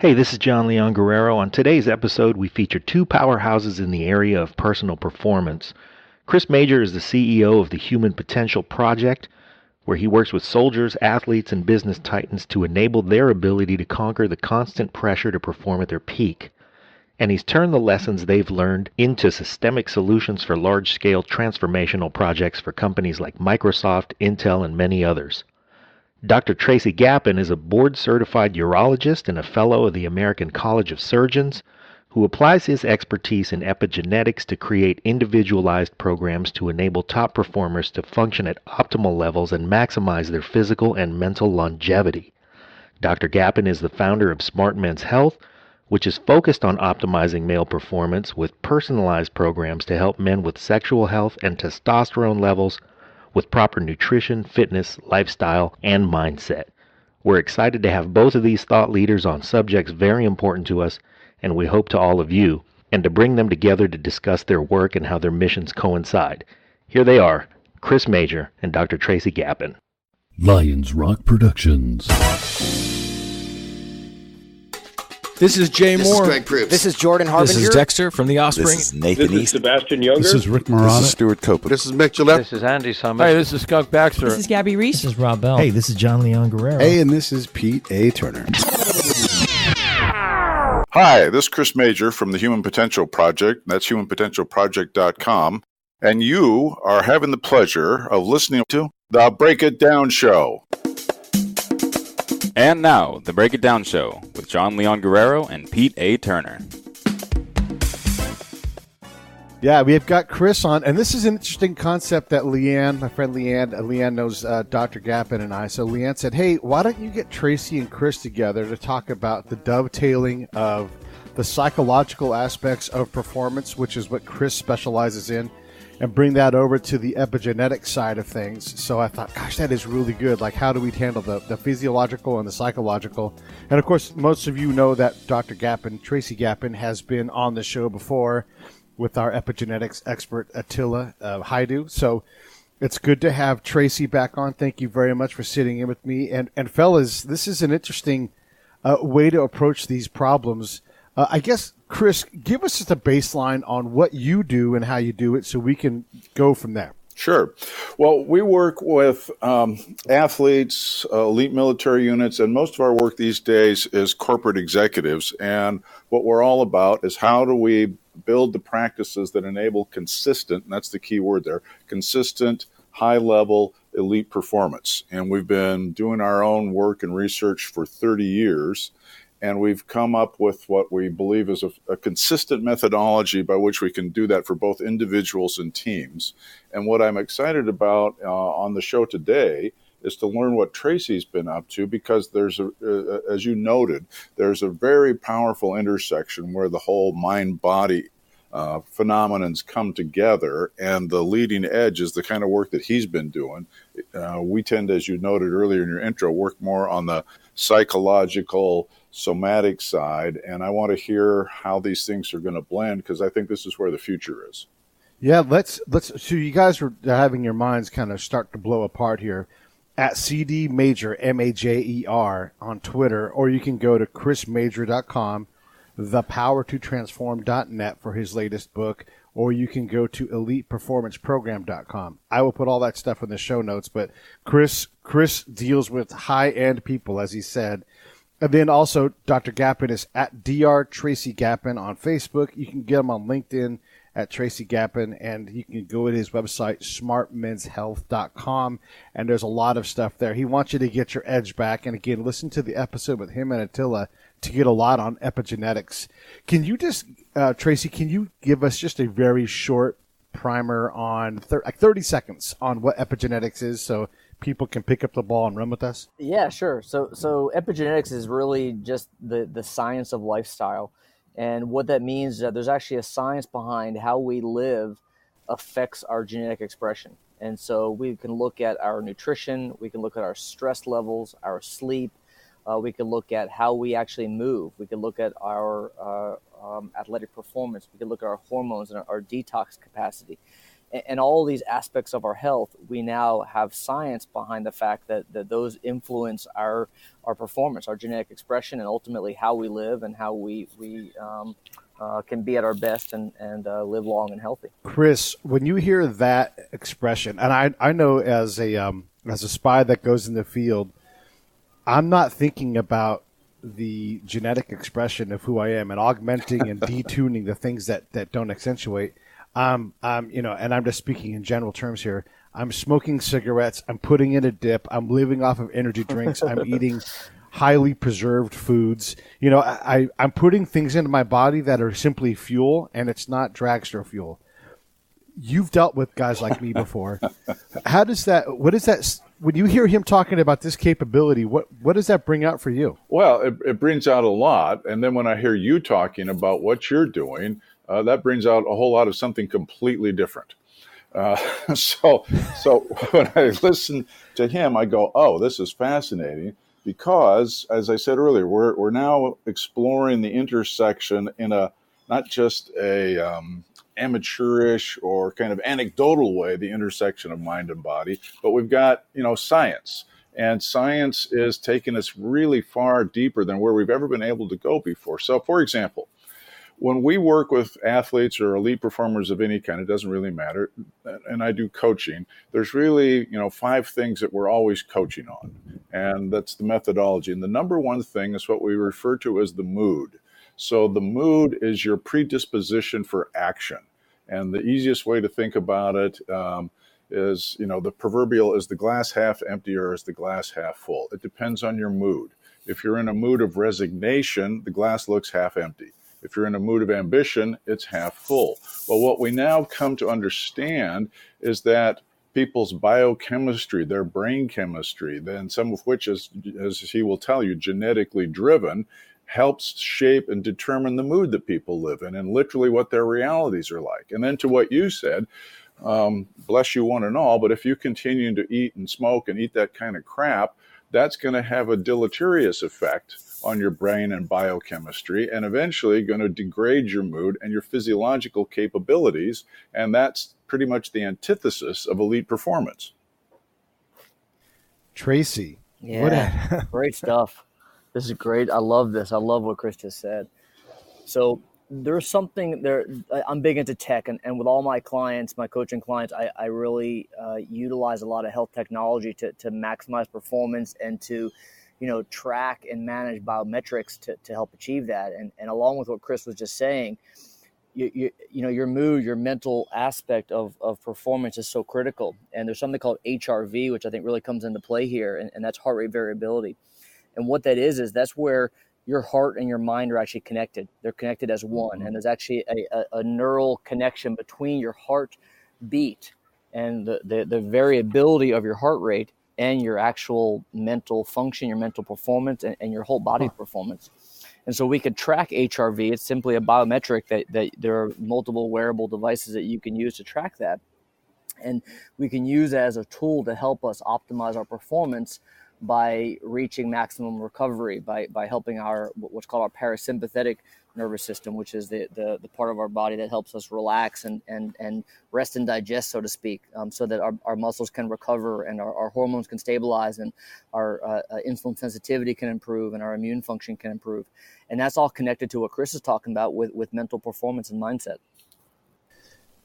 Hey, this is John Leon Guerrero. On today's episode, we feature two powerhouses in the area of personal performance. Chris Majer is the CEO of the Human Potential Project, where he works with soldiers, athletes, and business titans to enable their ability to conquer the constant pressure to perform at their peak. And he's turned the lessons they've learned into systemic solutions for large-scale transformational projects for companies like Microsoft, Intel, and many others. Dr. Tracy Gapin is a board-certified urologist and a fellow of the American College of Surgeons who applies his expertise in epigenetics to create individualized programs to enable top performers to function at optimal levels and maximize their physical and mental longevity. Dr. Gapin is the founder of Smart Men's Health, which is focused on optimizing male performance with personalized programs to help men with sexual health and testosterone levels with proper nutrition, fitness, lifestyle, and mindset. We're excited to have both of these thought leaders on subjects very important to us, and we hope to all of you, and to bring them together to discuss their work and how their missions coincide. Here they are, Chris Majer and Dr. Tracy Gapin. Lions Rock Productions. This is Jay Moore. This is Greg Proops. This is Jordan Harbinger. This is Dexter from The Offspring. This is Nathan This East. is Sebastian Younger. This is Rick Marotta. This is Stuart Copeland. This is Mick Gillette. This is Andy Summers. Hey, this is Skunk Baxter. This is Gabby Reese. This is Rob Bell. Hey, this is John Leon Guerrero. Hey, and this is Pete A. Turner. Hi, this is Chris Majer from the Human Potential Project. That's humanpotentialproject.com. And you are having the pleasure of listening to The Break It Down Show. And now, The Break It Down Show with John Leon Guerrero and Pete A. Turner. Yeah, we've got Chris on, and this is an interesting concept that Leanne, my friend Leanne knows Dr. Gapin and I. So Leanne said, hey, why don't you get Tracy and Chris together to talk about the dovetailing of the psychological aspects of performance, which is what Chris specializes in, and bring that over to the epigenetic side of things. So I thought, gosh, that is really good. Like, how do we handle the physiological and the psychological? And, of course, most of you know that Dr. Gapin, Tracy Gapin, has been on the show before with our epigenetics expert, Attila Haidu. So it's good to have Tracy back on. Thank you very much for sitting in with me. And fellas, this is an interesting way to approach these problems. I guess, Chris, give us just a baseline on what you do and how you do it so we can go from there. Sure. Well, we work with athletes, elite military units, and most of our work these days is corporate executives. And what we're all about is how do we build the practices that enable consistent, and that's the key word there, consistent, high-level elite performance. And we've been doing our own work and research for 30 years. And we've come up with what we believe is a consistent methodology by which we can do that for both individuals and teams. And what I'm excited about on the show today is to learn what Tracy's been up to, because there's, as you noted, there's a very powerful intersection where the whole mind-body phenomenons come together, and the leading edge is the kind of work that he's been doing. We tend, as you noted earlier in your intro, work more on the psychological, somatic side, and I want to hear how these things are going to blend, because I think this is where the future is. Yeah, let's. So you guys are having your minds kind of start to blow apart here. At CD Majer, Majer, on Twitter, or you can go to chrismajer.com, thepowertotransform.net for his latest book, or you can go to eliteperformanceprogram.com. I will put all that stuff in the show notes, but Chris deals with high-end people, as he said. And then also, Dr. Gapin is at Dr. Tracy Gapin on Facebook. You can get him on LinkedIn at Tracy Gapin, and you can go to his website, smartmenshealth.com, and there's a lot of stuff there. He wants you to get your edge back. And again, listen to the episode with him and Attila to get a lot on epigenetics. Can you just, Tracy, can you give us just a very short primer on 30 seconds on what epigenetics is, so people can pick up the ball and run with us? Yeah, sure. So epigenetics is really just the science of lifestyle. And what that means is that there's actually a science behind how we live affects our genetic expression. And so we can look at our nutrition, we can look at our stress levels, our sleep, we can look at how we actually move, we can look at our athletic performance, we can look at our hormones and our detox capacity. And all these aspects of our health, we now have science behind the fact that those influence our performance, our genetic expression, and ultimately how we live and how we can be at our best and live long and healthy. Chris, when you hear that expression, and I know as a spy that goes in the field, I'm not thinking about the genetic expression of who I am and augmenting and detuning the things that don't accentuate. And I'm just speaking in general terms here. I'm smoking cigarettes. I'm putting in a dip. I'm living off of energy drinks. I'm eating highly preserved foods. I'm putting things into my body that are simply fuel, and it's not dragster fuel. You've dealt with guys like me before. What is that, when you hear him talking about this capability, what does that bring out for you? Well, it brings out a lot. And then when I hear you talking about what you're doing, that brings out a whole lot of something completely different. So when I listen to him, I go, oh, this is fascinating, because, as I said earlier, we're now exploring the intersection in a not just a amateurish or kind of anecdotal way, the intersection of mind and body, but we've got science. And science is taking us really far deeper than where we've ever been able to go before. So, for example, when we work with athletes or elite performers of any kind, it doesn't really matter, and I do coaching, there's really, 5 things that we're always coaching on, and that's the methodology. And the number one thing is what we refer to as the mood. So the mood is your predisposition for action. And the easiest way to think about it is, the proverbial, is the glass half empty or is the glass half full? It depends on your mood. If you're in a mood of resignation, the glass looks half empty. If you're in a mood of ambition, it's half full. Well, what we now come to understand is that people's biochemistry, their brain chemistry, then some of which is, as he will tell you, genetically driven, helps shape and determine the mood that people live in and literally what their realities are like. And then to what you said, bless you one and all, but if you continue to eat and smoke and eat that kind of crap, that's going to have a deleterious effect on your brain and biochemistry, and eventually going to degrade your mood and your physiological capabilities. And that's pretty much the antithesis of elite performance. Tracy. Yeah, great stuff. This is great. I love this. I love what Chris just said. So there's something there. I'm big into tech, and with all my clients, my coaching clients, I really utilize a lot of health technology to maximize performance and to track and manage biometrics to help achieve that. And along with what Chris was just saying, your mood, your mental aspect of performance is so critical. And there's something called HRV, which I think really comes into play here, and that's heart rate variability. And what that is that's where your heart and your mind are actually connected. They're connected as one. And there's actually a neural connection between your heart beat and the variability of your heart rate and your actual mental function, your mental performance, and your whole body performance. And so we could track HRV. It's simply a biometric that there are multiple wearable devices that you can use to track that. And we can use as a tool to help us optimize our performance by reaching maximum recovery, by helping our what's called our parasympathetic nervous system, which is the part of our body that helps us relax and rest and digest, so to speak, so that our muscles can recover and our hormones can stabilize and our insulin sensitivity can improve and our immune function can improve. And that's all connected to what Chris is talking about with mental performance and mindset.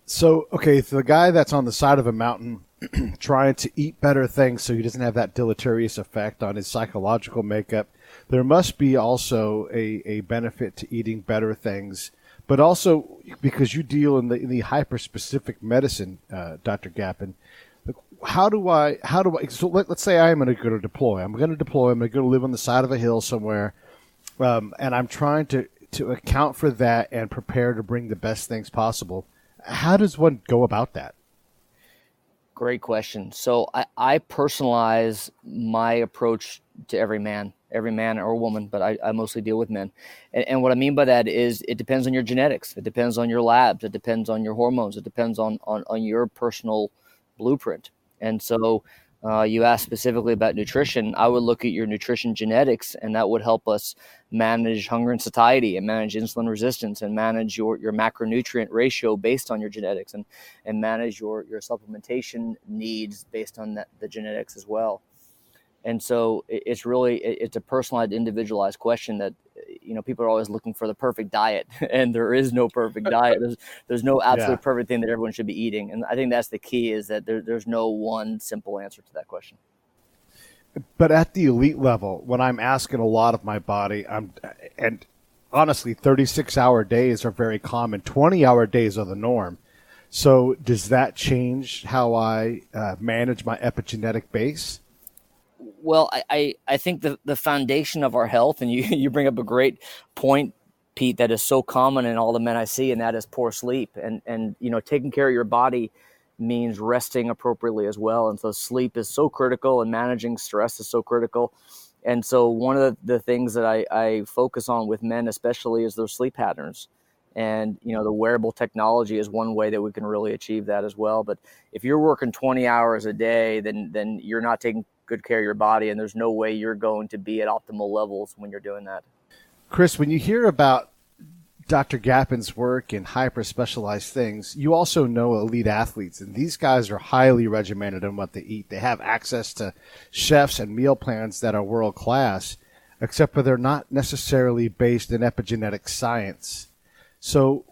So, okay, the guy that's on the side of a mountain trying to eat better things so he doesn't have that deleterious effect on his psychological makeup, there must be also a benefit to eating better things. But also, because you deal in the hyper-specific medicine, Dr. Gapin, how do I, so let's say I'm going to go to deploy. I'm going to go live on the side of a hill somewhere, and I'm trying to account for that and prepare to bring the best things possible. How does one go about that? Great question. So I personalize my approach to every man or woman, but I mostly deal with men. And what I mean by that is it depends on your genetics. It depends on your labs. It depends on your hormones. It depends on your personal blueprint. And so You asked specifically about nutrition. I would look at your nutrition genetics, and that would help us manage hunger and satiety, and manage insulin resistance, and manage your macronutrient ratio based on your genetics, and manage your supplementation needs based on the genetics as well. And so it's a personalized, individualized question that, people are always looking for the perfect diet, and there is no perfect diet. There's no absolute perfect thing that everyone should be eating. And I think that's the key, is that there's no one simple answer to that question. But at the elite level, when I'm asking a lot of my body, and honestly, 36-hour days are very common. 20-hour days are the norm. So does that change how I manage my epigenetic base? Well, I think the foundation of our health, and you bring up a great point, Pete, that is so common in all the men I see, and that is poor sleep. And taking care of your body means resting appropriately as well. And so sleep is so critical, and managing stress is so critical. And so one of the things that I focus on with men especially is their sleep patterns. And, the wearable technology is one way that we can really achieve that as well. But if you're working 20 hours a day, then you're not taking good care of your body, and there's no way you're going to be at optimal levels when you're doing that. Chris, when you hear about Dr. Gapin's work in hyper-specialized things, you also know elite athletes, and these guys are highly regimented in what they eat. They have access to chefs and meal plans that are world-class, except for they're not necessarily based in epigenetic science. So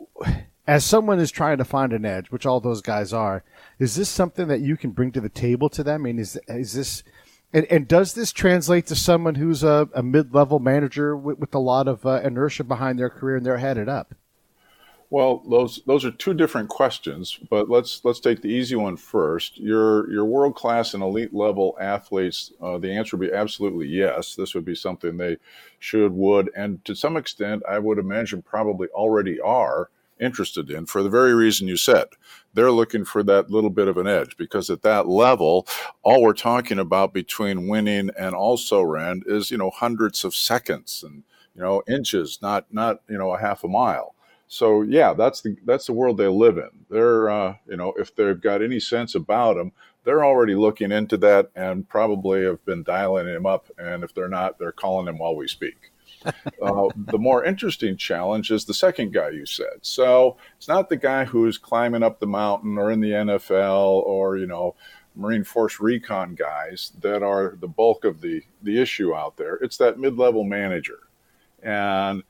as someone is trying to find an edge, which all those guys are, is this something that you can bring to the table to them? I mean, is this, and does this translate to someone who's a mid-level manager with a lot of inertia behind their career and they're headed up? Well, those are two different questions, but let's take the easy one first. Your world-class and elite-level athletes, the answer would be absolutely yes. This would be something they would, and to some extent, I would imagine probably already are interested in, for the very reason you said. They're looking for that little bit of an edge, because at that level, all we're talking about between winning and also-ran is, hundreds of seconds and, inches, not a half a mile. So yeah, that's the world they live in. They're, if they've got any sense about them, they're already looking into that and probably have been dialing him up. And if they're not, they're calling him while we speak. The more interesting challenge is the second guy you said. So it's not the guy who's climbing up the mountain or in the NFL or, Marine Force Recon guys that are the bulk of the issue out there. It's that mid-level manager. And,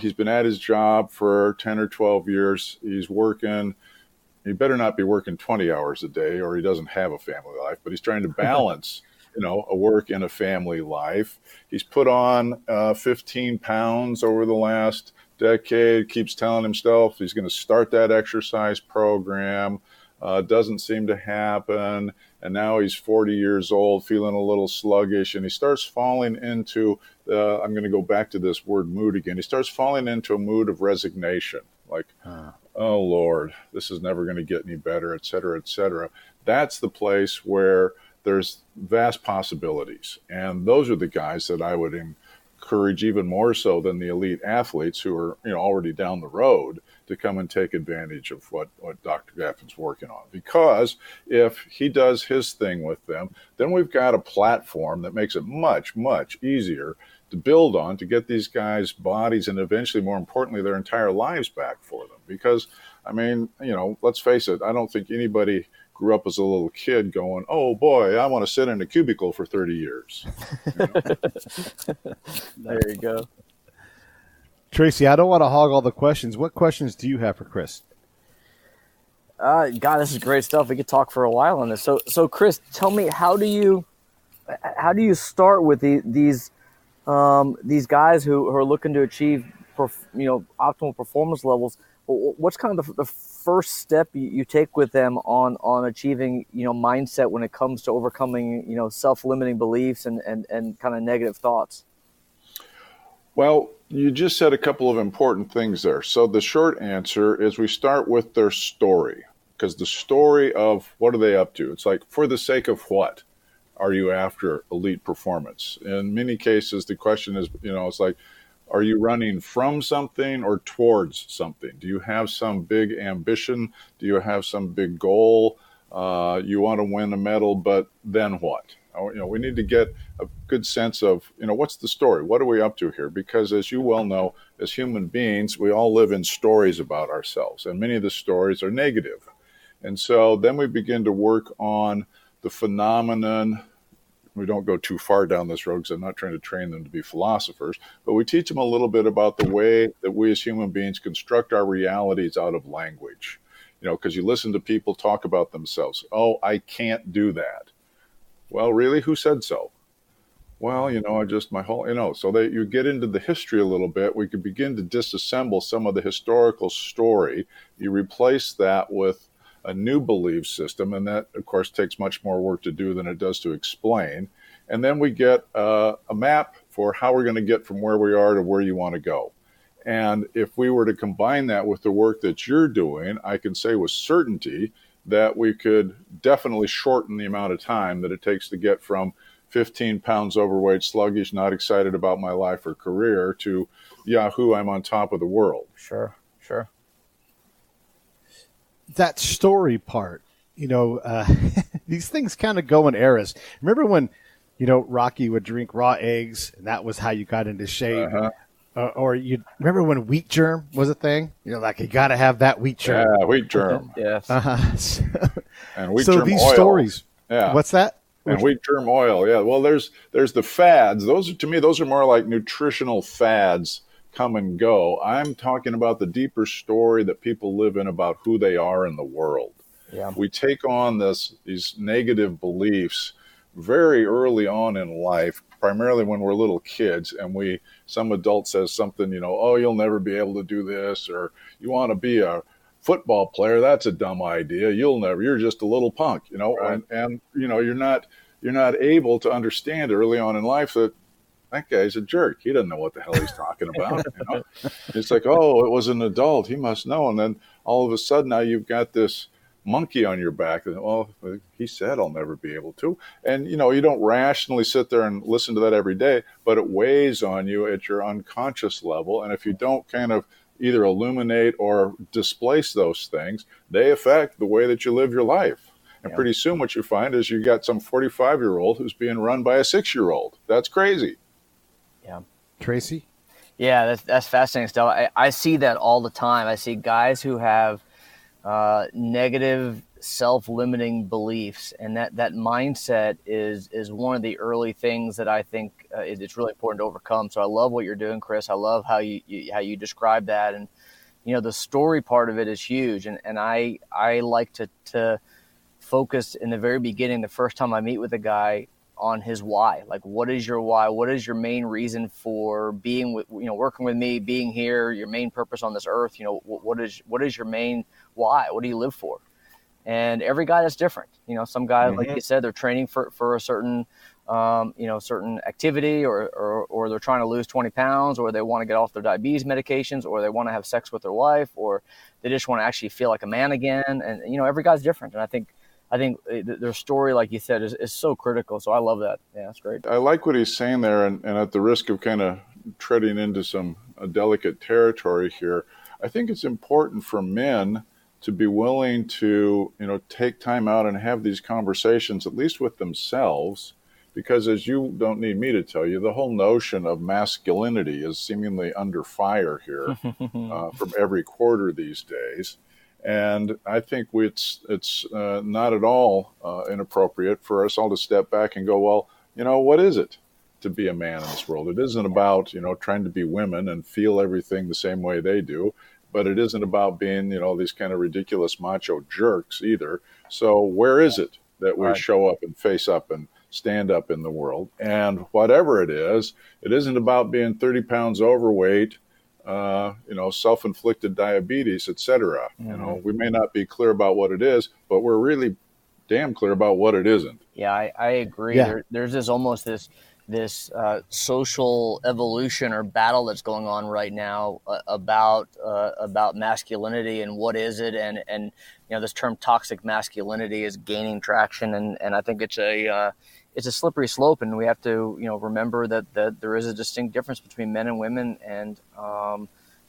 he's been at his job for 10 or 12 years. He's working. He better not be working 20 hours a day or he doesn't have a family life, but he's trying to balance a work and a family life. He's put on 15 pounds over the last decade, keeps telling himself he's going to start that exercise program. Doesn't seem to happen. And now he's 40 years old, feeling a little sluggish, and he starts falling into, I'm going to go back to this word mood again. He starts falling into a mood of resignation, like, oh, Lord, this is never going to get any better, et cetera, et cetera. That's the place where there's vast possibilities. And those are the guys that I would encourage even more so than the elite athletes who are already down the road to come and take advantage of what Dr. Gapin's working on. Because if he does his thing with them, then we've got a platform that makes it much, much easier to build on to get these guys' bodies and eventually, more importantly, their entire lives back for them. Because, let's face it, I don't think anybody grew up as a little kid going, oh boy, I want to sit in a cubicle for 30 years. There you go. Tracy, I don't want to hog all the questions. What questions do you have for Chris? God, this is great stuff. We could talk for a while on this. So Chris, tell me, how do you start with these guys who are looking to achieve optimal performance levels? What's kind of the first step you take with them on achieving mindset when it comes to overcoming self-limiting beliefs and kind of negative thoughts? Well, you just said a couple of important things there. So the short answer is we start with their story, because the story of what are they up to? It's like, for the sake of what are you after elite performance? In many cases, the question is, it's like, are you running from something or towards something? Do you have some big ambition? Do you have some big goal? You want to win a medal, but then what? We need to get a good sense of, what's the story? What are we up to here? Because as you well know, as human beings, we all live in stories about ourselves, and many of the stories are negative. And so then we begin to work on the phenomenon. We don't go too far down this road because I'm not trying to train them to be philosophers, but we teach them a little bit about the way that we as human beings construct our realities out of language. Because you listen to people talk about themselves. Oh, I can't do that. Well, really? Who said so? Well, I just my whole, so that you get into the history a little bit, we could begin to disassemble some of the historical story. You replace that with a new belief system, and that, of course, takes much more work to do than it does to explain. And then we get a map for how we're going to get from where we are to where you want to go. And if we were to combine that with the work that you're doing, I can say with certainty that we could definitely shorten the amount of time that it takes to get from 15 pounds overweight, sluggish, not excited about my life or career to Yahoo, I'm on top of the world. Sure. That story part, these things kind of go in eras. Remember when, Rocky would drink raw eggs and that was how you got into shape? Uh-huh. Or you remember when wheat germ was a thing? Like you got to have that wheat germ. Yeah, wheat germ. Yes. And wheat so germ these oil. Stories. Yeah. What's that? And wheat germ oil. Yeah. Well, there's the fads. To me, those are more like nutritional fads, come and go. I'm talking about the deeper story that people live in about who they are in the world. Yeah. We take on these negative beliefs very early on in life, primarily when we're little kids, and some adult says something, oh, you'll never be able to do this, or you want to be a football player, that's a dumb idea. You're just a little punk, Right. and you're not able to understand early on in life that guy's a jerk. He doesn't know what the hell he's talking about. It's like, oh, it was an adult. He must know. And then all of a sudden now you've got this monkey on your back. And, well, he said I'll never be able to. And, you don't rationally sit there and listen to that every day, but it weighs on you at your unconscious level. And if you don't kind of either illuminate or displace those things, they affect the way that you live your life. And pretty soon what you find is you got some 45-year-old who's being run by a 6-year-old. That's crazy. Yeah. Tracy? Yeah, that's fascinating stuff. I see that all the time. I see guys who have negative self-limiting beliefs, and that mindset is one of the early things that I think it's really important to overcome. So I love what you're doing, Chris. I love how you describe that, and the story part of it is huge. And I like to focus in the very beginning, the first time I meet with a guy, on his why. Like, what is your why? What is your main reason for being with, working with me, being here, your main purpose on this earth? What is your main why? What do you live for? And every guy is different. Some guys, like you said, they're training for a certain, certain activity, or they're trying to lose 20 pounds, or they want to get off their diabetes medications, or they want to have sex with their wife, or they just want to actually feel like a man again. And, every guy's different. And I think their story, like you said, is so critical. So I love that. Yeah, that's great. I like what he's saying there, and at the risk of kind of treading into some delicate territory here, I think it's important for men to be willing to, take time out and have these conversations, at least with themselves, because as you don't need me to tell you, the whole notion of masculinity is seemingly under fire here from every quarter these days. And I think it's not at all inappropriate for us all to step back and go, well, what is it to be a man in this world? It isn't about, trying to be women and feel everything the same way they do, but it isn't about being, these kind of ridiculous macho jerks either. So where is it that we show up and face up and stand up in the world? And whatever it isn't about being 30 pounds overweight, self-inflicted diabetes, etc. We may not be clear about what it is, but we're really damn clear about what it isn't. Yeah, I agree. Yeah. There's this social evolution or battle that's going on right now about masculinity and what is it, and this term toxic masculinity is gaining traction, and I think it's a slippery slope, and we have to remember that there is a distinct difference between men and women, and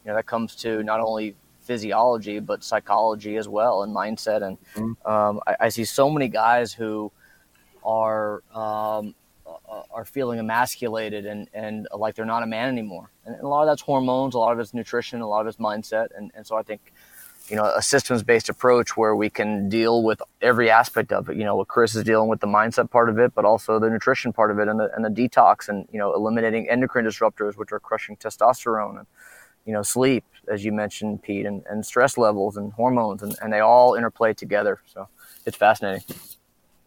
that comes to not only physiology, but psychology as well, and mindset. And I see so many guys who are feeling emasculated and like they're not a man anymore. And a lot of that's hormones, a lot of it's nutrition, a lot of it's mindset. And so I think, a systems-based approach where we can deal with every aspect of it. What Chris is dealing with, the mindset part of it, but also the nutrition part of it, and the detox, and eliminating endocrine disruptors, which are crushing testosterone, and sleep, as you mentioned, Pete, and stress levels and hormones, and they all interplay together. So it's fascinating.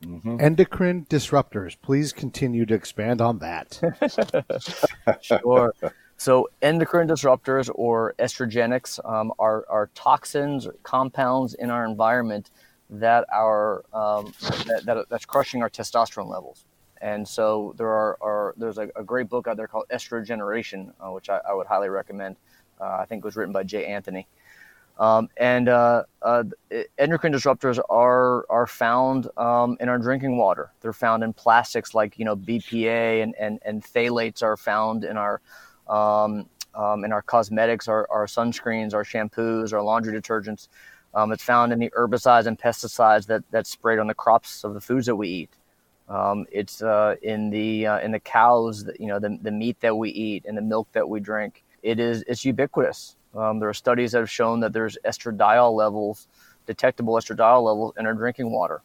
Mm-hmm. Endocrine disruptors. Please continue to expand on that. Sure. So endocrine disruptors, or estrogenics, are toxins or compounds in our environment that are that's crushing our testosterone levels. And so there's a great book out there called Estrogeneration, which I would highly recommend. I think it was written by Jay Anthony. Endocrine disruptors are found in our drinking water. They're found in plastics like BPA, and phthalates are found in our cosmetics, our sunscreens, our shampoos, our laundry detergents. It's found in the herbicides and pesticides that's sprayed on the crops of the foods that we eat. It's in the cows, the meat that we eat, and the milk that we drink. It's ubiquitous. There are studies that have shown that there's detectable estradiol levels in our drinking water.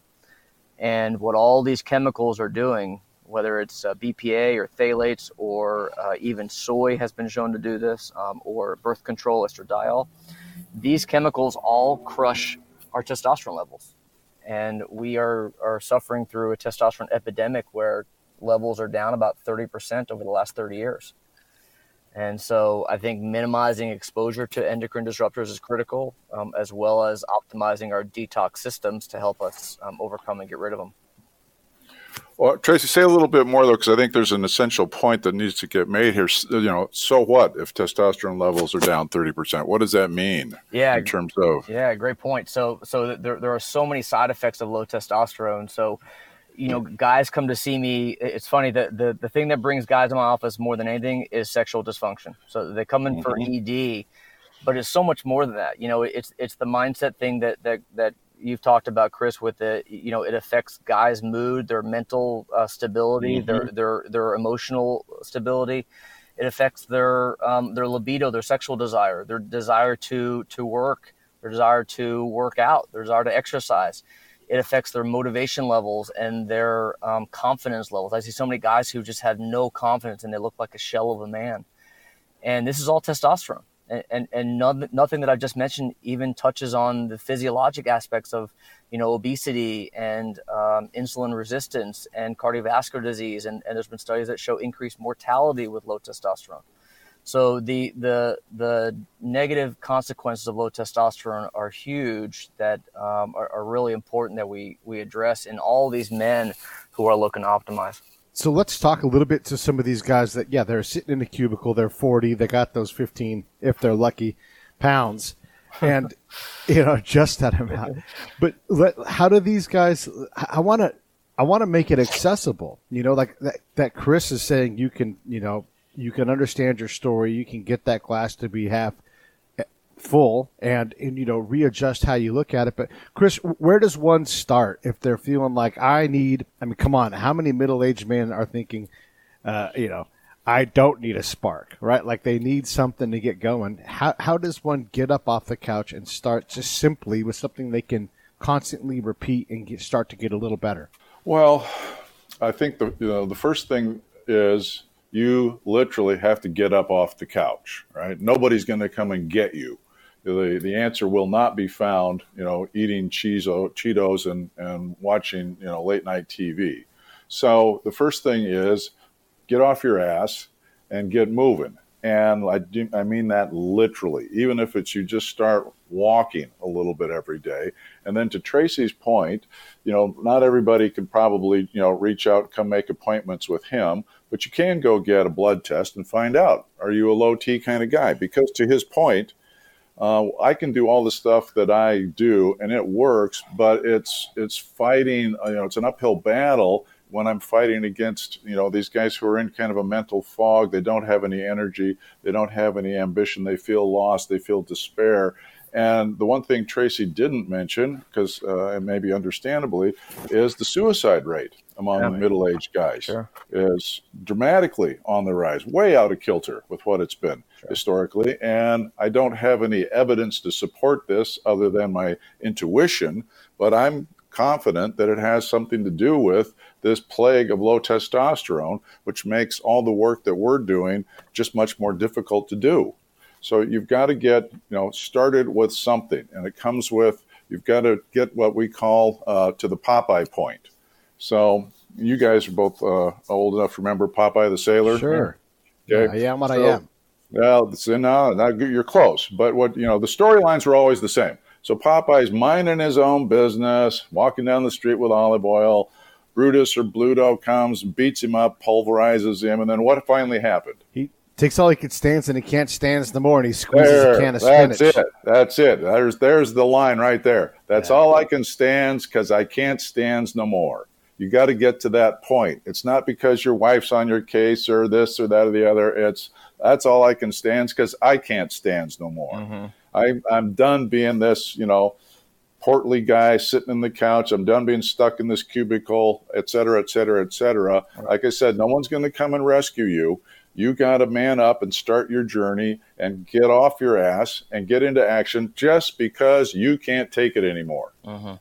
And what all these chemicals are doing, whether it's BPA or phthalates, or even soy has been shown to do this, or birth control estradiol, these chemicals all crush our testosterone levels. And we are suffering through a testosterone epidemic where levels are down about 30% over the last 30 years. And so I think minimizing exposure to endocrine disruptors is critical, as well as optimizing our detox systems to help us overcome and get rid of them. Well, Tracy, say a little bit more, though, because I think there's an essential point that needs to get made here. So what if testosterone levels are down 30%? What does that mean in terms of? Yeah, great point. So there are so many side effects of low testosterone. So, guys come to see me. It's funny that the thing that brings guys in my office more than anything is sexual dysfunction. So they come in for ED, but it's so much more than that. It's the mindset thing that you've talked about, Chris, with it. It affects guys' mood, their mental stability, their emotional stability. It affects their libido, their sexual desire, their desire to work, their desire to work out, their desire to exercise. It affects their motivation levels and their confidence levels. I see so many guys who just have no confidence and they look like a shell of a man. And this is all testosterone. And nothing that I've just mentioned even touches on the physiologic aspects of, obesity and insulin resistance and cardiovascular disease. And there's been studies that show increased mortality with low testosterone. So the negative consequences of low testosterone are huge, that are really important that we address in all these men who are looking to optimize. So let's talk a little bit to some of these guys that, they're sitting in a cubicle, they're 40, they got those 15, if they're lucky, pounds, and, just that amount. But how do these guys, I want to make it accessible, like that Chris is saying, you can understand your story, you can get that glass to be half full and readjust how you look at it. But Chris, where does one start if they're feeling like come on, how many middle-aged men are thinking, I don't need a spark, right? Like they need something to get going. How does one get up off the couch and start just simply with something they can constantly repeat and start to get a little better? Well, I think the first thing is you literally have to get up off the couch, right? Nobody's going to come and get you. The answer will not be found, eating Cheetos and watching, late night TV. So the first thing is get off your ass and get moving. And I mean that literally, even if it's you just start walking a little bit every day. And then to Tracy's point, not everybody can probably, reach out, come make appointments with him, but you can go get a blood test and find out, are you a low T kind of guy? Because to his point, I can do all the stuff that I do and it works, but it's fighting, it's an uphill battle when I'm fighting against, these guys who are in kind of a mental fog. They don't have any energy. They don't have any ambition. They feel lost. They feel despair. And the one thing Tracy didn't mention, because and maybe understandably, is the suicide rate among middle-aged guys is dramatically on the rise, way out of kilter with what it's been historically. And I don't have any evidence to support this other than my intuition, but I'm confident that it has something to do with this plague of low testosterone, which makes all the work that we're doing just much more difficult to do. So you've got to get, started with something, and it comes with, you've got to get what we call to the Popeye point. So you guys are both old enough to remember Popeye the Sailor. Sure. Okay. Yeah, I am what I am. Well, no, you're close. But the storylines were always the same. So Popeye's minding his own business, walking down the street with olive oil. Brutus or Bluto comes, beats him up, pulverizes him, and then what finally happened? He takes all he can stand, and he can't stand no more, and he squeezes a can of spinach. That's it. There's the line right there. That's all I can stand because I can't stand no more. You got to get to that point. It's not because your wife's on your case or this or that or the other. That's all I can stand because I can't stand no more. Mm-hmm. I'm done being this, portly guy sitting in the couch. I'm done being stuck in this cubicle, et cetera, et cetera, et cetera. Like I said, no one's going to come and rescue you. You got to man up and start your journey and get off your ass and get into action just because you can't take it anymore. And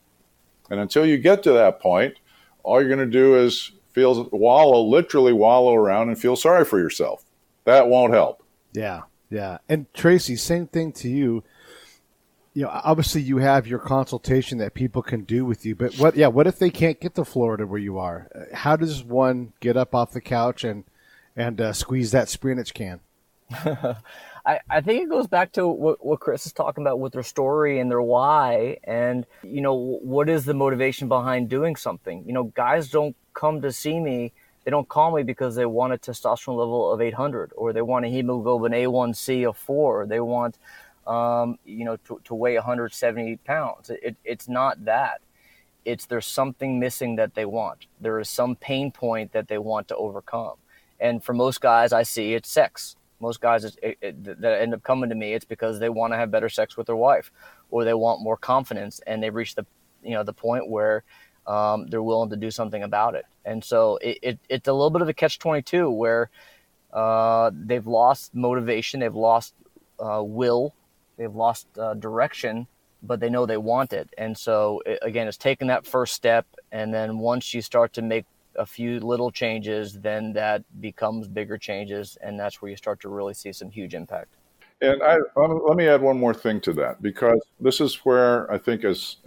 until you get to that point, all you're going to do is literally wallow around and feel sorry for yourself. That won't help. Yeah. And Tracy, same thing to you. Obviously you have your consultation that people can do with you, but what if they can't get to Florida where you are? How does one get up off the couch and squeeze that spinach can? I think it goes back to what Chris is talking about with their story and their why, and what is the motivation behind doing something. Guys don't come to see me. They don't call me because they want a testosterone level of 800, or they want a hemoglobin A1C of 4, or they want to weigh 170 pounds. It's not that. It's there's something missing that they want. There is some pain point that they want to overcome. And for most guys, I see it's sex. Most guys that end up coming to me, it's because they want to have better sex with their wife, or they want more confidence, and they've reached the point where they're willing to do something about it. And so it's a little bit of a catch-22 where they've lost motivation, they've lost will, they've lost direction, but they know they want it. And so again, it's taking that first step, and then once you start to make a few little changes, then that becomes bigger changes, and that's where you start to really see some huge impact. And let me add one more thing to that, because this is where I think as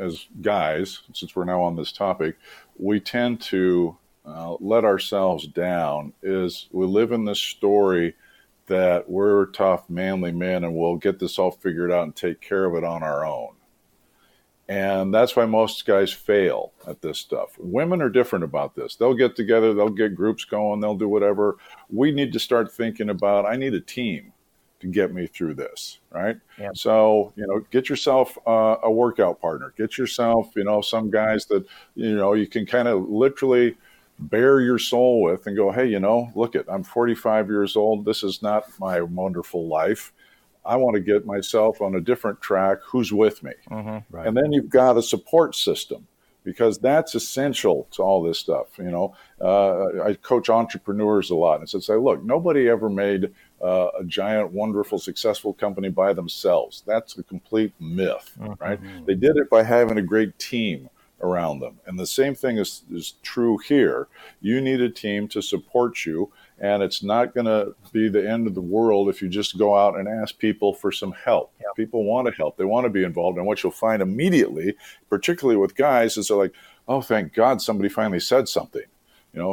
guys, since we're now on this topic, we tend to let ourselves down. Is we live in this story that we're tough, manly men, and we'll get this all figured out and take care of it on our own. And that's why most guys fail at this stuff. Women are different about this. They'll get together, they'll get groups going, they'll do whatever. We need to start thinking about, I need a team to get me through this, right? Yep. So, get yourself a workout partner. Get yourself, some guys that, you can kind of literally bare your soul with and go, hey, look I'm 45 years old. This is not my wonderful life. I want to get myself on a different track. Who's with me? Mm-hmm. Right. And then you've got a support system, because that's essential to all this stuff. I coach entrepreneurs a lot, and say, look, nobody ever made a giant, wonderful, successful company by themselves. That's a complete myth, right? They did it by having a great team around them. And the same thing is true here. You need a team to support you, and it's not going to be the end of the world if you just go out and ask people for some help. Yeah. People want to help. They want to be involved. And what you'll find immediately, particularly with guys, is they're like, oh, thank God somebody finally said something.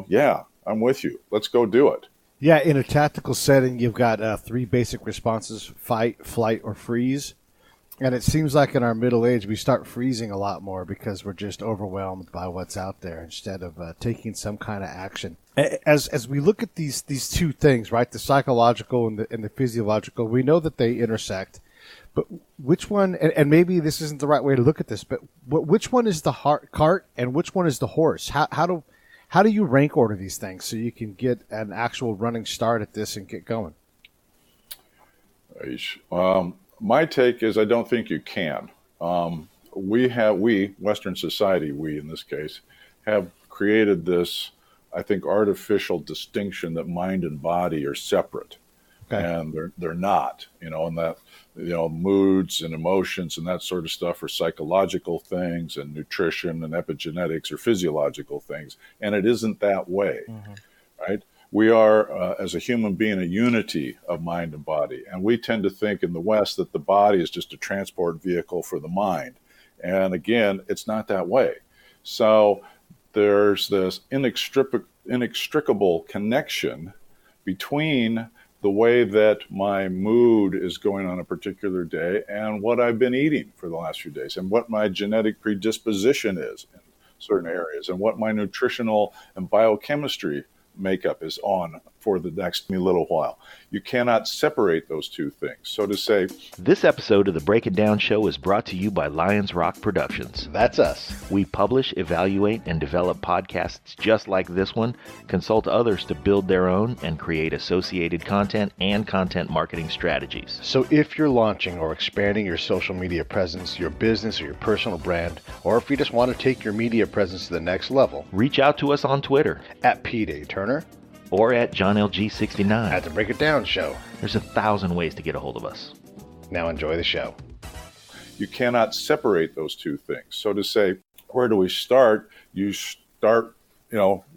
Yeah, I'm with you. Let's go do it. Yeah, in a tactical setting, you've got 3 basic responses: fight, flight, or freeze. And it seems like in our middle age, we start freezing a lot more because we're just overwhelmed by what's out there instead of taking some kind of action. As we look at these 2 things, right, the psychological and the physiological, we know that they intersect. But which one, and maybe this isn't the right way to look at this, but which one is the cart and which one is the horse? How do you rank order these things so you can get an actual running start at this and get going? My take is I don't think you can. We, Western society, we in this case, have created this, I think, artificial distinction that mind and body are separate. Okay. And they're not, and that, moods and emotions and that sort of stuff are psychological things, and nutrition and epigenetics are physiological things. And it isn't that way, right? We are, as a human being, a unity of mind and body. And we tend to think in the West that the body is just a transport vehicle for the mind. And again, it's not that way. So there's this inextricable connection between the way that my mood is going on a particular day and what I've been eating for the last few days, and what my genetic predisposition is in certain areas, and what my nutritional and biochemistry makeup is on for the next little while. You cannot separate those two things. So to say, this episode of the Break It Down Show is brought to you by Lions Rock Productions. That's us. We publish, evaluate, and develop podcasts just like this one, consult others to build their own, and create associated content and content marketing strategies. So if you're launching or expanding your social media presence, your business or your personal brand, or if you just want to take your media presence to the next level, reach out to us on Twitter at Pete A. Turner or at JohnLG69 at the Break It Down Show. There's 1,000 ways to get a hold of us. Now enjoy the show. You cannot separate those two things. So to say, where do we start? You start,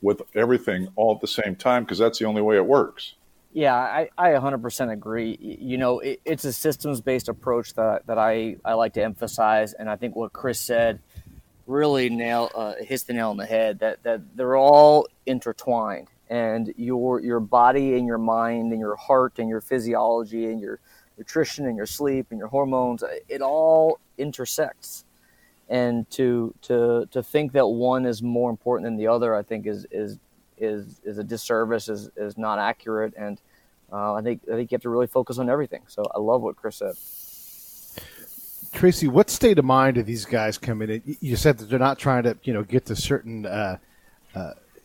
with everything all at the same time, because that's the only way it works. Yeah, I 100% agree. It's a systems-based approach that I like to emphasize, and I think what Chris said really hits the nail on the head, that they're all intertwined. And your body and your mind and your heart and your physiology and your nutrition and your sleep and your hormones, it all intersects. And to think that one is more important than the other, I think is a disservice, is not accurate. And I think you have to really focus on everything. So I love what Chris said. Tracy, what state of mind do these guys come in? You said that they're not trying to get to certain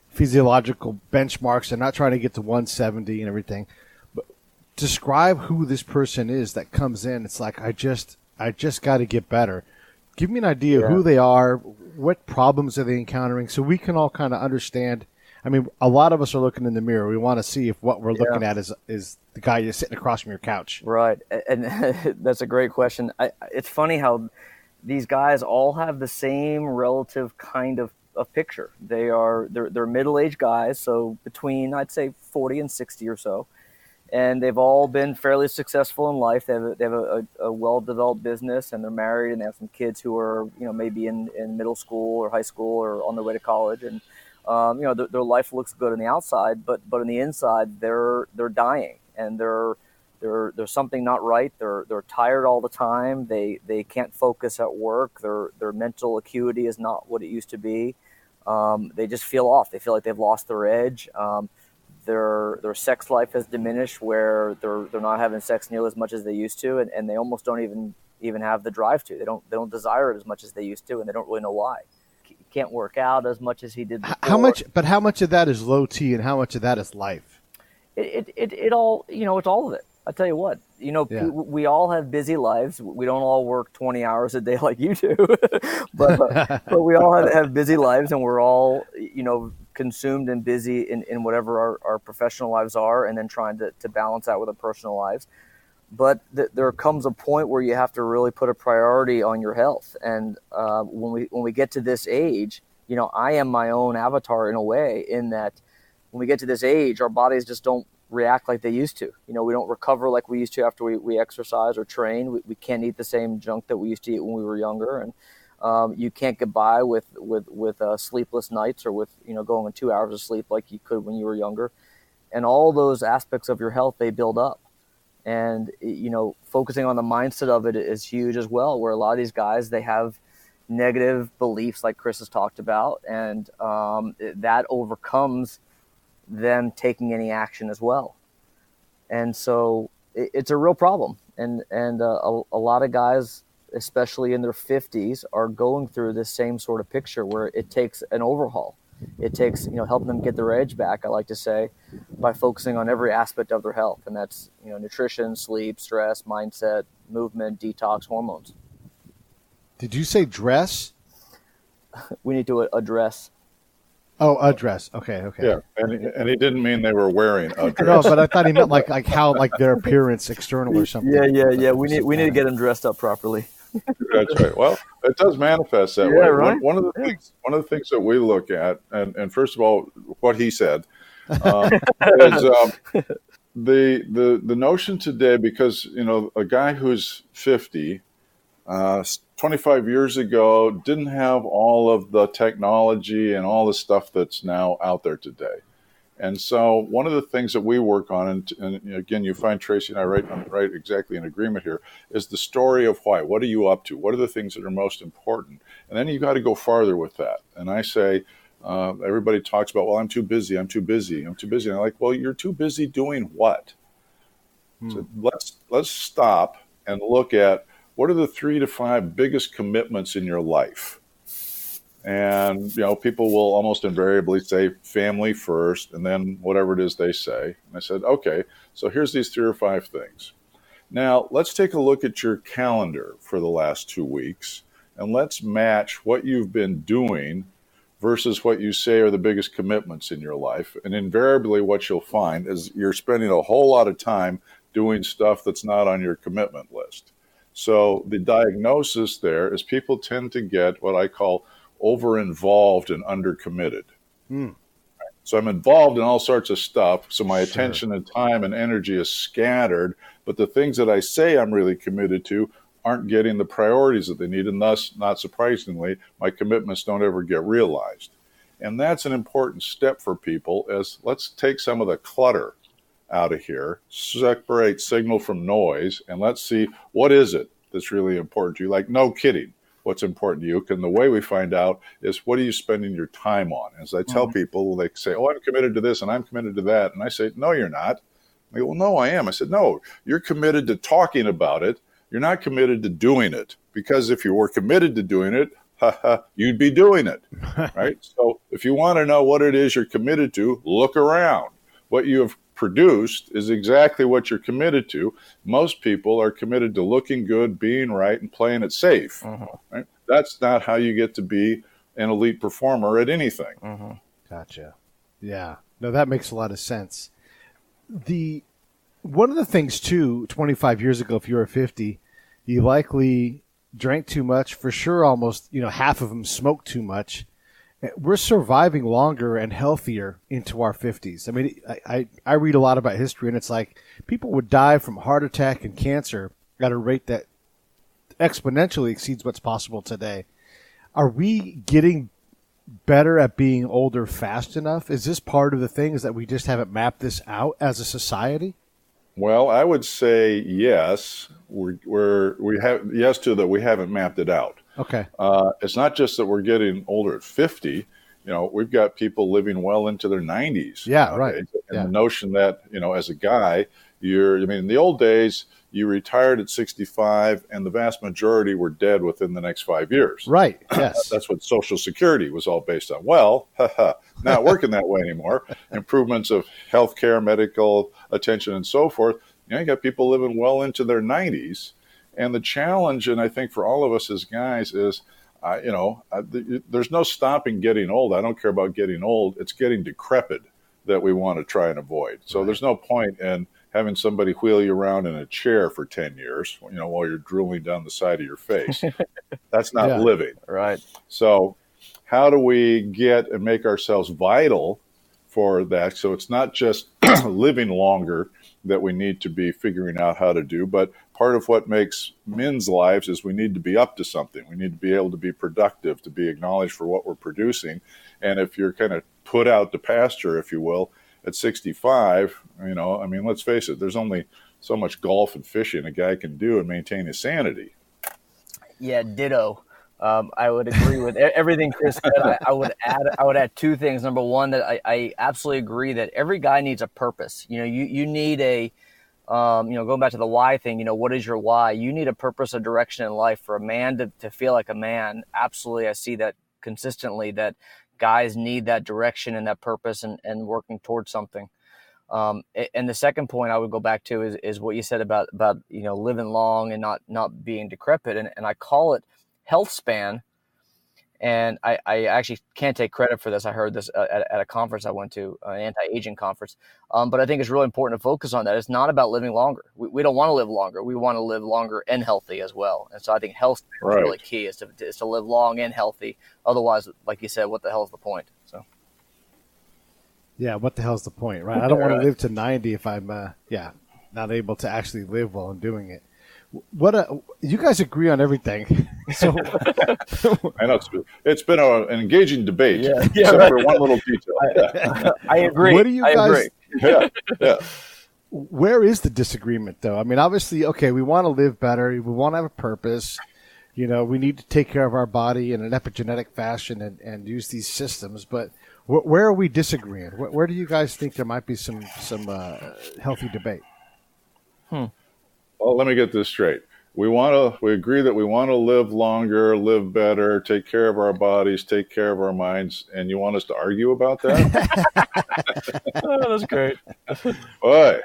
physiological benchmarks. They're not trying to get to 170 and everything. But describe who this person is that comes in. It's like, I just got to get better. Give me an idea of who they are, what problems are they encountering, so we can all kind of understand. I mean, a lot of us are looking in the mirror. We want to see if what we're looking at is the guy you're sitting across from your couch. Right, and that's a great question. It's funny how these guys all have the same relative kind of picture. They're middle-aged guys, so between, I'd say, 40 and 60 or so, and they've all been fairly successful in life. They have a well-developed business, and they're married, and they have some kids who are maybe in middle school or high school or on their way to college, and their life looks good on the outside, but on the inside they're dying, and there's something not right. They're tired all the time. They can't focus at work. Their mental acuity is not what it used to be. They just feel off. They feel like they've lost their edge. Their sex life has diminished, where they're not having sex nearly as much as they used to, and they almost don't even have the drive to. They don't desire it as much as they used to, and they don't really know why. Can't work out as much as he did before. How much of that is low T, and how much of that is life? It all, it's all of it. I tell you what, we all have busy lives. We don't all work 20 hours a day like you do, but we all have busy lives, and we're all, consumed and busy in whatever our professional lives are, and then trying to balance that with our personal lives. But there comes a point where you have to really put a priority on your health. And when we get to this age, I am my own avatar in a way, in that when we get to this age, our bodies just don't react like they used to. We don't recover like we used to after we exercise or train. We can't eat the same junk that we used to eat when we were younger. And you can't get by with sleepless nights, or with, going on 2 hours of sleep like you could when you were younger. And all those aspects of your health, they build up. And, focusing on the mindset of it is huge as well, where a lot of these guys, they have negative beliefs like Chris has talked about, and that overcomes them taking any action as well. And so it's a real problem. And a lot of guys, especially in their 50s, are going through this same sort of picture where it takes an overhaul. It takes, helping them get their edge back, I like to say, by focusing on every aspect of their health. And that's, nutrition, sleep, stress, mindset, movement, detox, hormones. Did you say dress? We need to address. Oh, a dress. Okay. Yeah, and he didn't mean they were wearing a dress. No, but I thought he meant like how their appearance external or something. Yeah. We need to get them dressed up properly. That's right. Well, it does manifest that way. Right. One of the things that we look at, and first of all, what he said, is the notion today, because a guy who's 50, 25 years ago didn't have all of the technology and all the stuff that's now out there today. And so one of the things that we work on, and again, you find Tracy and I right exactly in agreement here, is the story of why. What are you up to? What are the things that are most important? And then you got to go farther with that. And I say, everybody talks about, well, I'm too busy. And I'm like, well, you're too busy doing what? So let's stop and look at what are the 3 to 5 biggest commitments in your life. And, people will almost invariably say family first, and then whatever it is they say. And I said, okay, so here's these 3 or 5 things. Now, let's take a look at your calendar for the last 2 weeks, and let's match what you've been doing versus what you say are the biggest commitments in your life. And invariably what you'll find is you're spending a whole lot of time doing stuff that's not on your commitment list. So the diagnosis there is people tend to get what I call over-involved and under-committed. So I'm involved in all sorts of stuff, so my attention and time and energy is scattered, but the things that I say I'm really committed to aren't getting the priorities that they need, and thus, not surprisingly, my commitments don't ever get realized. And that's an important step for people, as let's take some of the clutter out of here, separate signal from noise, and let's see what is it that's really important to you. Like, no kidding, what's important to you. And the way we find out is, what are you spending your time on? As I tell people, they say, oh, I'm committed to this and I'm committed to that. And I say, no, you're not. They go, well, no, I am. I said, no, you're committed to talking about it. You're not committed to doing it. Because if you were committed to doing it, you'd be doing it, right? So if you want to know what it is you're committed to, look around. What you have produced is exactly what you're committed to. Most people are committed to looking good, being right, and playing it safe. Right? That's not how you get to be an elite performer at anything. Gotcha. Yeah. No, that makes a lot of sense. One of the things, too, 25 years ago, if you were 50, you likely drank too much. For sure, almost, half of them smoked too much. We're surviving longer and healthier into our 50s. I mean, I read a lot about history, and it's like people would die from heart attack and cancer at a rate that exponentially exceeds what's possible today. Are we getting better at being older fast enough? Is this part of the thing, is that we just haven't mapped this out as a society? Well, I would say yes. We haven't mapped it out. Okay. It's not just that we're getting older at 50. We've got people living well into their 90s. Yeah, right. And the notion that, as a guy, in the old days, you retired at 65 and the vast majority were dead within the next 5 years. Right, yes. That's what Social Security was all based on. Well, not working that way anymore. Improvements of healthcare, medical attention, and so forth. You got people living well into their 90s. And the challenge, and I think for all of us as guys, is, there's no stopping getting old. I don't care about getting old. It's getting decrepit that we want to try and avoid. So There's no point in having somebody wheel you around in a chair for 10 years, while you're drooling down the side of your face. That's not living. Right. So how do we get and make ourselves vital for that? So it's not just living longer that we need to be figuring out how to do, but part of what makes men's lives is we need to be up to something. We need to be able to be productive, to be acknowledged for what we're producing. And if you're kind of put out to pasture, if you will, at 65, let's face it, there's only so much golf and fishing a guy can do and maintain his sanity. Yeah, ditto. I would agree with everything Chris said. I would add 2 things. Number one, that I absolutely agree that every guy needs a purpose. You need a, going back to the why thing, what is your why? You need a purpose, a direction in life for a man to feel like a man. Absolutely. I see that consistently, that, guys need that direction and that purpose and working towards something. And the second point I would go back to is what you said about living long and not being decrepit, and I call it health span. And I actually can't take credit for this. I heard this at a conference I went to, an anti-aging conference. But I think it's really important to focus on that. It's not about living longer. We don't want to live longer. We want to live longer and healthy as well. And so I think health is really key, is to live long and healthy. Otherwise, like you said, what the hell is the point? So. Yeah, what the hell's the point, right? I don't want to live to 90 if I'm, not able to actually live while I'm doing it. You guys agree on everything. So I know it's been an engaging debate, except for one little detail. I agree. What do you guys? Yeah. Where is the disagreement, though? I mean, obviously, okay, we want to live better. We want to have a purpose. We need to take care of our body in an epigenetic fashion and use these systems. But where are we disagreeing? Where do you guys think there might be some healthy debate? Well, let me get this straight. We agree that we want to live longer, live better, take care of our bodies, take care of our minds, and you want us to argue about that? Oh, that's great. Boy,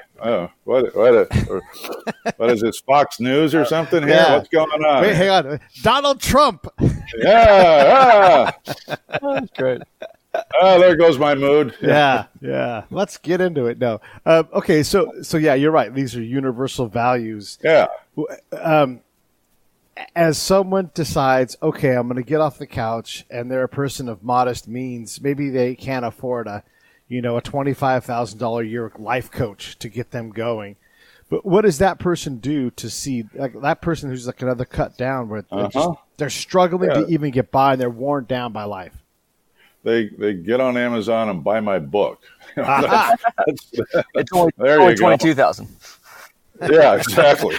what is this, Fox News or something here? Yeah. What's going on? Wait, hang on. Donald Trump. Yeah. That's great. Oh, there goes my mood. Yeah. Let's get into it. No. Okay, so yeah, you're right. These are universal values. Yeah. As someone decides, okay, I'm going to get off the couch, and they're a person of modest means, maybe they can't afford a $25,000 a year life coach to get them going. But what does that person do to see, like that person who's like another cut down, where they're struggling to even get by, and they're worn down by life? They get on Amazon and buy my book. It's only $22,000. Yeah, exactly.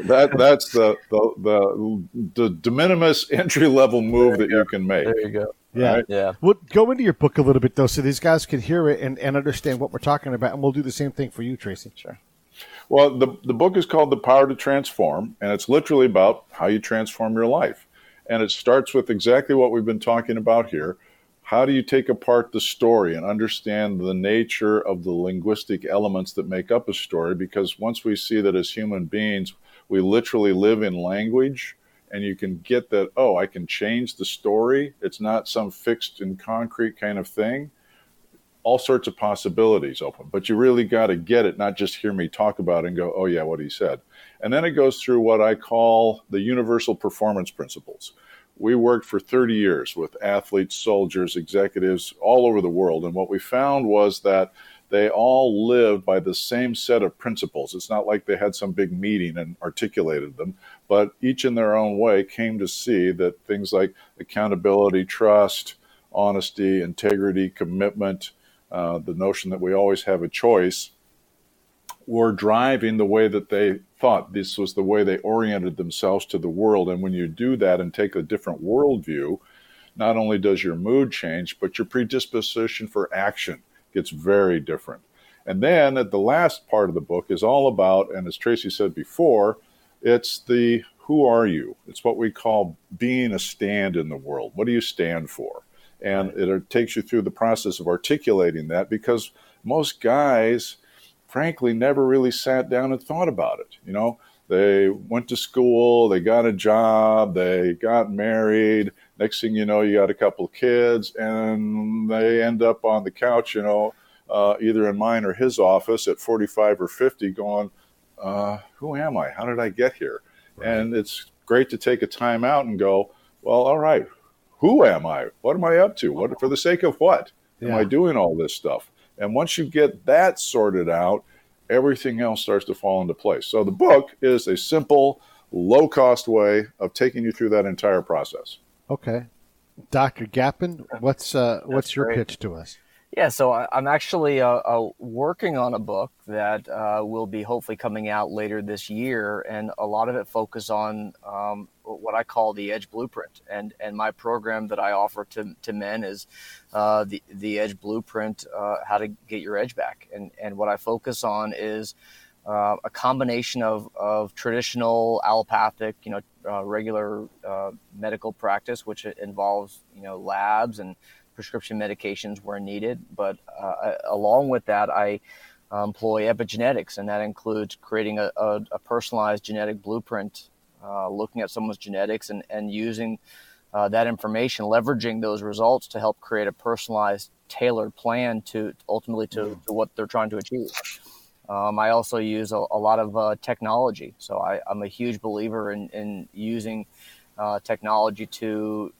That's the de minimis entry level move that you can make. There you go. Yeah. Right? Yeah. Well, go into your book a little bit, though, so these guys can hear it and understand what we're talking about, and we'll do the same thing for you, Tracy. Sure. Well, the book is called The Power to Transform, and it's literally about how you transform your life. And it starts with exactly what we've been talking about here. How do you take apart the story and understand the nature of the linguistic elements that make up a story? Because once we see that as human beings, we literally live in language, and you can get that, I can change the story. It's not some fixed and concrete kind of thing. All sorts of possibilities open, but you really got to get it, not just hear me talk about it and go, oh yeah, what he said. And then it goes through what I call the universal performance principles. We worked for 30 years with athletes, soldiers, executives all over the world. And what we found was that they all lived by the same set of principles. It's not like they had some big meeting and articulated them, but each in their own way came to see that things like accountability, trust, honesty, integrity, commitment, the notion that we always have a choice, were driving the way that they thought. This was the way they oriented themselves to the world. And when you do that and take a different worldview, not only does your mood change, but your predisposition for action gets very different. And then at the last part of the book is all about, and as Tracy said before, it's the who are you? It's what we call being a stand in the world. What do you stand for? And it takes you through the process of articulating that, because most guys, frankly, never really sat down and thought about it. They went to school, they got a job, they got married. Next thing you know, you got a couple of kids, and they end up on the couch, either in mine or his office at 45 or 50 going, who am I? How did I get here? Right. And it's great to take a time out and go, well, all right, who am I? What am I up to? What, for the sake of what am I doing all this stuff? And once you get that sorted out, everything else starts to fall into place. So the book is a simple, low-cost way of taking you through that entire process. Okay. Dr. Gapin, what's your pitch to us? Yeah, so I'm actually working on a book that will be hopefully coming out later this year, and a lot of it focuses on what I call the Edge Blueprint. And my program that I offer to men is the Edge Blueprint, how to get your edge back. And what I focus on is a combination of traditional allopathic, regular medical practice, which involves labs and prescription medications where needed. But along with that, I employ epigenetics, and that includes creating a personalized genetic blueprint, looking at someone's genetics and using that information, leveraging those results to help create a personalized, tailored plan to ultimately to what they're trying to achieve. I also use a lot of technology. So I'm a huge believer in using technology to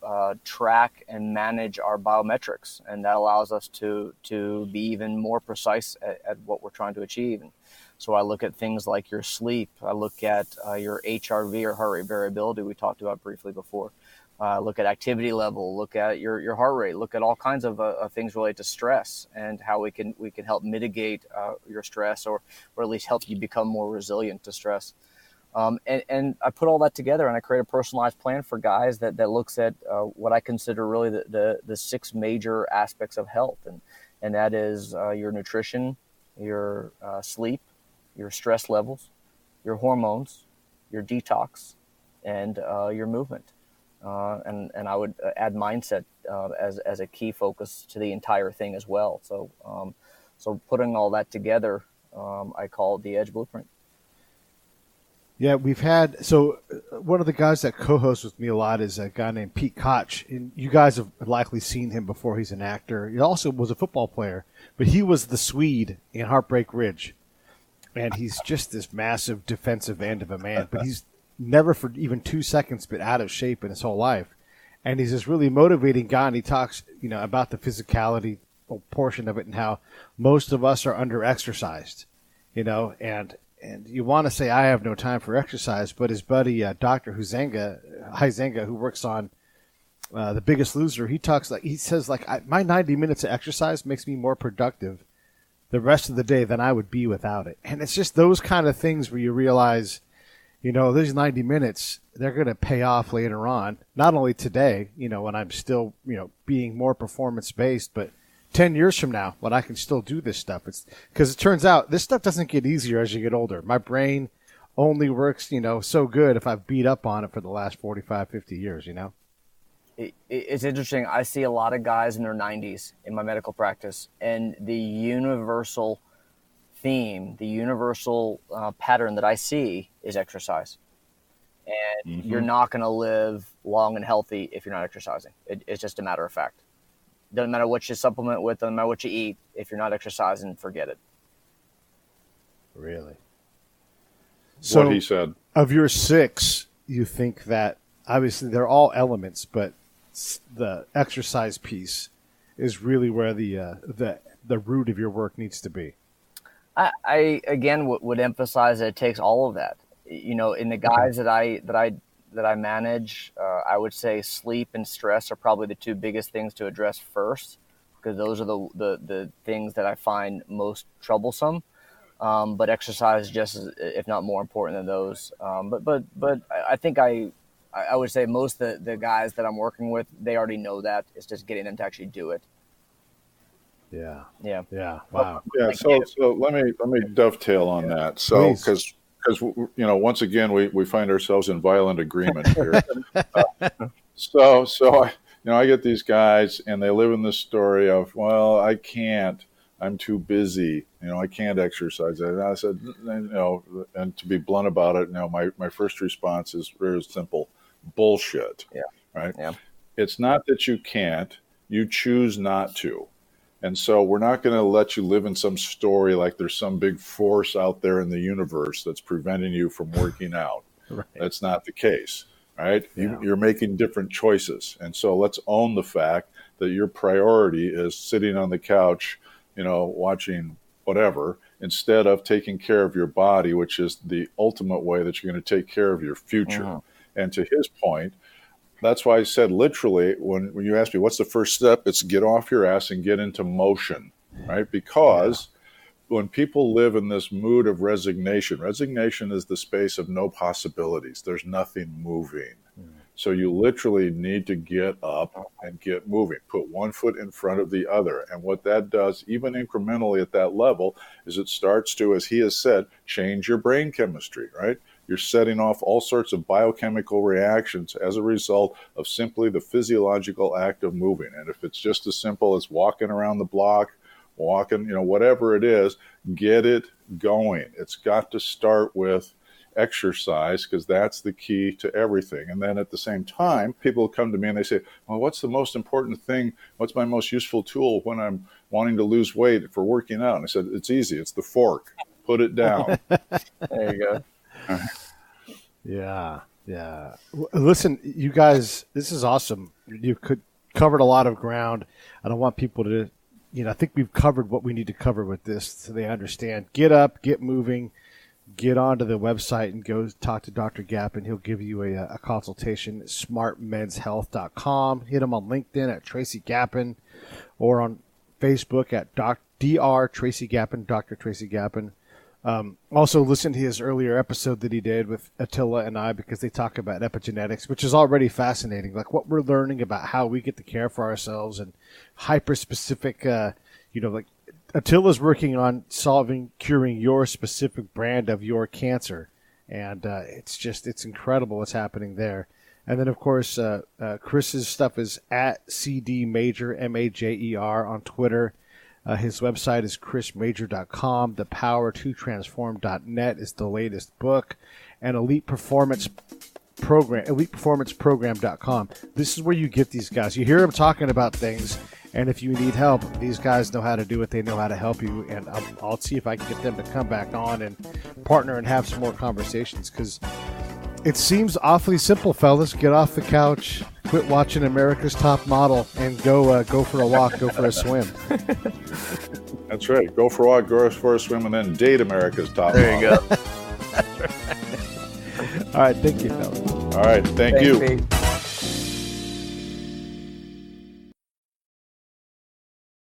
track and manage our biometrics. And that allows us to be even more precise at what we're trying to achieve. And so I look at things like your sleep. I look at your HRV, or heart rate variability, we talked about briefly before. Look at activity level, look at your heart rate, look at all kinds of things related to stress and how we can help mitigate your stress or at least help you become more resilient to stress. And I put all that together and I create a personalized plan for guys that looks at what I consider really the 6 major aspects of health. And that is your nutrition, your sleep, your stress levels, your hormones, your detox, and your movement. And I would add mindset as a key focus to the entire thing as well. So putting all that together, I call it the Edge Blueprint. Yeah, we've had, so one of the guys that co-hosts with me a lot is a guy named Pete Koch. And you guys have likely seen him before. He's an actor. He also was a football player, but he was the Swede in Heartbreak Ridge. And he's just this massive defensive end of a man, but he's never for even 2 seconds been out of shape in his whole life. And he's this really motivating guy, and he talks, about the physicality portion of it and how most of us are under-exercised, and you want to say, I have no time for exercise, but his buddy, Dr. Huizenga, who works on The Biggest Loser, he says, my 90 minutes of exercise makes me more productive the rest of the day than I would be without it. And it's just those kind of things where you realize, those 90 minutes, they're going to pay off later on, not only today, when I'm still, being more performance-based, but 10 years from now when I can still do this stuff. It's because it turns out this stuff doesn't get easier as you get older. My brain only works, so good if I've beat up on it for the last 45, 50 years, It's interesting. I see a lot of guys in their 90s in my medical practice, and the universal theme, the universal pattern that I see is exercise. And you're not going to live long and healthy if you're not exercising. It's just a matter of fact. Doesn't matter what you supplement with, doesn't matter what you eat. If you're not exercising, forget it. Really? So, what he said. Of your 6, you think that obviously they're all elements, but the exercise piece is really where the root of your work needs to be. I again would emphasize that it takes all of that. In the guys that I manage, I would say sleep and stress are probably the 2 biggest things to address first, because those are the things that I find most troublesome. But exercise is just as, if not more important than those. But I think I would say most of the guys that I'm working with, they already know that. It's just getting them to actually do it. Yeah. Yeah. Wow. So let me dovetail on that. So because once again we find ourselves in violent agreement here. So I get these guys and they live in this story of, well, I can't. I'm too busy. I can't exercise. And I said, and to be blunt about it, my first response is very simple: bullshit. Yeah. Right. Yeah. It's not that you can't. You choose not to. And so we're not going to let you live in some story like there's some big force out there in the universe that's preventing you from working out. Right. That's not the case, right? Yeah. You're making different choices. And so let's own the fact that your priority is sitting on the couch, watching whatever, instead of taking care of your body, which is the ultimate way that you're going to take care of your future. Mm-hmm. And to his point, that's why I said literally, when you ask me what's the first step, it's get off your ass and get into motion, right? Because when people live in this mood of resignation is the space of no possibilities. There's nothing moving. So you literally need to get up and get moving. Put one foot in front of the other. And what that does, even incrementally at that level, is it starts to, as he has said, change your brain chemistry, right? You're setting off all sorts of biochemical reactions as a result of simply the physiological act of moving. And if it's just as simple as walking around the block, walking, whatever it is, get it going. It's got to start with exercise, because that's the key to everything. And then at the same time, people come to me and they say, well, what's the most important thing? What's my most useful tool when I'm wanting to lose weight for working out? And I said, it's easy. It's the fork. Put it down. There you go. Yeah. Listen, you guys, this is awesome. You covered a lot of ground. I don't want people to, I think we've covered what we need to cover with this so they understand. Get up, get moving, get onto the website and go talk to Dr. Gapin. He'll give you a consultation at smartmenshealth.com. Hit him on LinkedIn at Tracy Gapin, or on Facebook at Dr. Tracy Gapin, Dr. Tracy Gapin. Also, listen to his earlier episode that he did with Attila and I, because they talk about epigenetics, which is already fascinating. Like what we're learning about how we get to care for ourselves, and hyper-specific, like Attila's working on curing your specific brand of your cancer. And it's incredible what's happening there. And then, of course, Chris's stuff is at CD Majer, Majer, on Twitter. His website is chrismajer.com. thepower2transform.net is the latest book. And eliteperformanceprogram.com. This is where you get these guys. You hear them talking about things, and if you need help, these guys know how to do it. They know how to help you, and I'll see if I can get them to come back on and partner and have some more conversations, because it seems awfully simple, fellas. Get off the couch, quit watching America's Top Model, and go for a walk, go for a swim. That's right. Go for a walk, go for a swim, and then date America's Top Model. There you go. All right, thank you, fellas. All right, thank you. Pete.